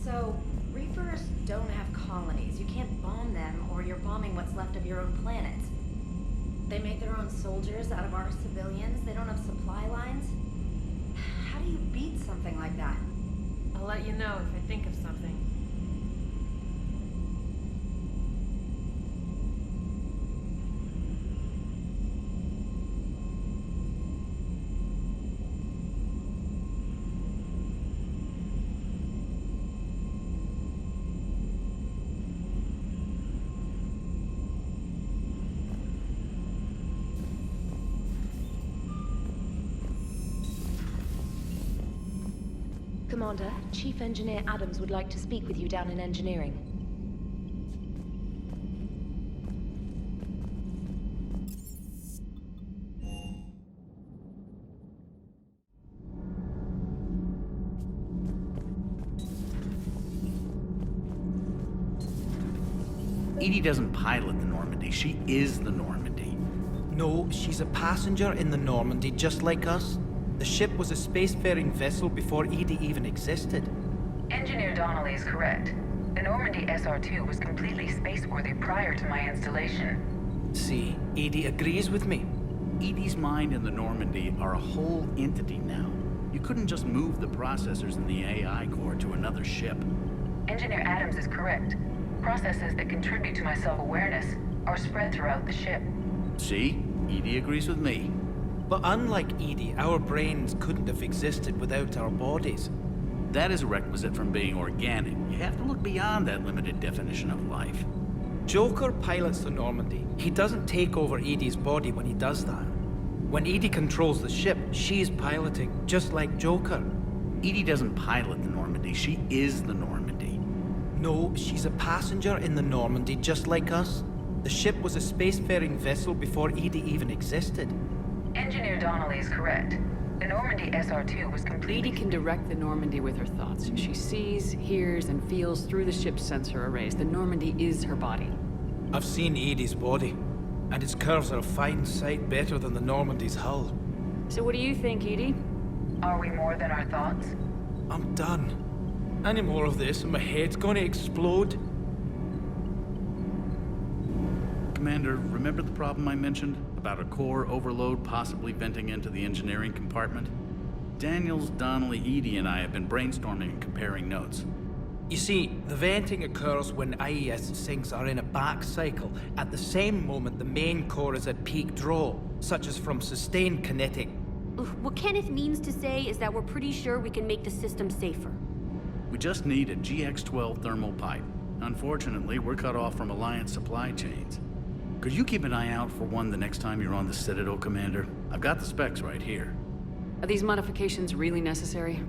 So, Reapers don't have colonies. You can't bomb them, or you're bombing what's left of your own planet. They make their own soldiers out of our civilians. They don't have supply lines. How do you beat something like that? I'll let you know if I think of something. Commander, Chief Engineer Adams would like to speak with you down in engineering. Edie doesn't pilot the Normandy, she is the Normandy. No, she's a passenger in the Normandy, just like us. The ship was a spacefaring vessel before Edie even existed. Engineer Donnelly is correct. The Normandy SR-2 was completely spaceworthy prior to my installation. See, Edie agrees with me. Edie's mind and the Normandy are a whole entity now. You couldn't just move the processors in the AI core to another ship. Engineer Adams is correct. Processes that contribute to my self-awareness are spread throughout the ship. See? Edie agrees with me. But unlike Edie, our brains couldn't have existed without our bodies. That is a requisite from being organic. You have to look beyond that limited definition of life. Joker pilots the Normandy. He doesn't take over Edie's body when he does that. When Edie controls the ship, she's piloting, just like Joker. Edie doesn't pilot the Normandy, she is the Normandy. No, she's a passenger in the Normandy, just like us. The ship was a spacefaring vessel before Edie even existed. Engineer Donnelly is correct. The Normandy SR-2 was completely... Edie can direct the Normandy with her thoughts. She sees, hears, and feels through the ship's sensor arrays. The Normandy is her body. I've seen Edie's body, and its curves are a fine sight better than the Normandy's hull. So what do you think, Edie? Are we more than our thoughts? I'm done. Any more of this and my head's gonna explode. Commander, remember the problem I mentioned? About a core overload possibly venting into the engineering compartment? Daniels, Donnelly, Edie, and I have been brainstorming and comparing notes. You see, the venting occurs when IES sinks are in a back cycle, at the same moment the main core is at peak draw, such as from sustained kinetic. What Kenneth means to say is that we're pretty sure we can make the system safer. We just need a GX-12 thermal pipe. Unfortunately, we're cut off from Alliance supply chains. Could you keep an eye out for one the next time you're on the Citadel, Commander? I've got the specs right here. Are these modifications really necessary?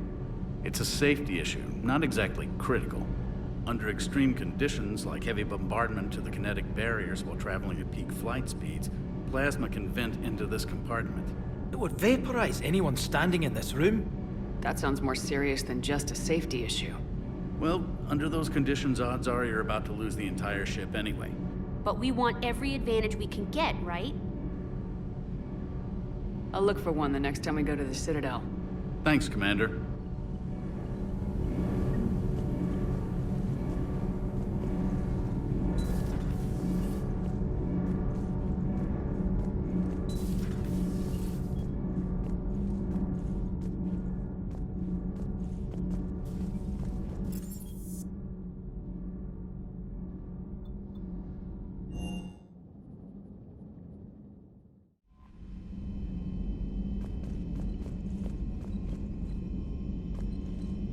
It's a safety issue, not exactly critical. Under extreme conditions, like heavy bombardment to the kinetic barriers while traveling at peak flight speeds, plasma can vent into this compartment. It would vaporize anyone standing in this room. That sounds more serious than just a safety issue. Well, under those conditions, odds are you're about to lose the entire ship anyway. But we want every advantage we can get, right? I'll look for one the next time we go to the Citadel. Thanks, Commander.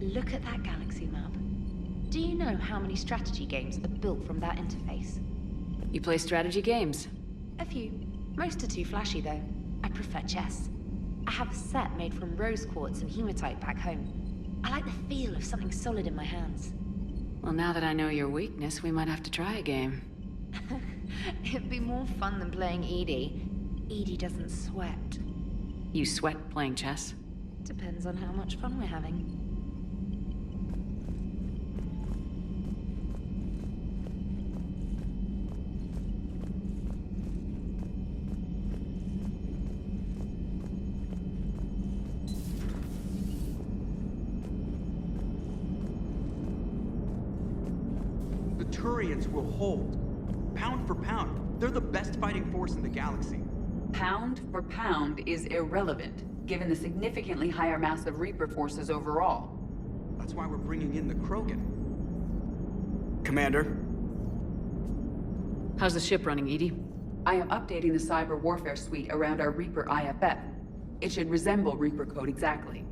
Look at that galaxy map. Do you know how many strategy games are built from that interface? You play strategy games? A few. Most are too flashy, though. I prefer chess. I have a set made from rose quartz and hematite back home. I like the feel of something solid in my hands. Well, now that I know your weakness, we might have to try a game. It'd be more fun than playing Edie. Edie doesn't sweat. You sweat playing chess? Depends on how much fun we're having. The Turians will hold. Pound for pound, they're the best fighting force in the galaxy. Pound for pound is irrelevant, given the significantly higher mass of Reaper forces overall. That's why we're bringing in the Krogan. Commander? How's the ship running, Edie? I am updating the cyber warfare suite around our Reaper IFF. It should resemble Reaper code exactly.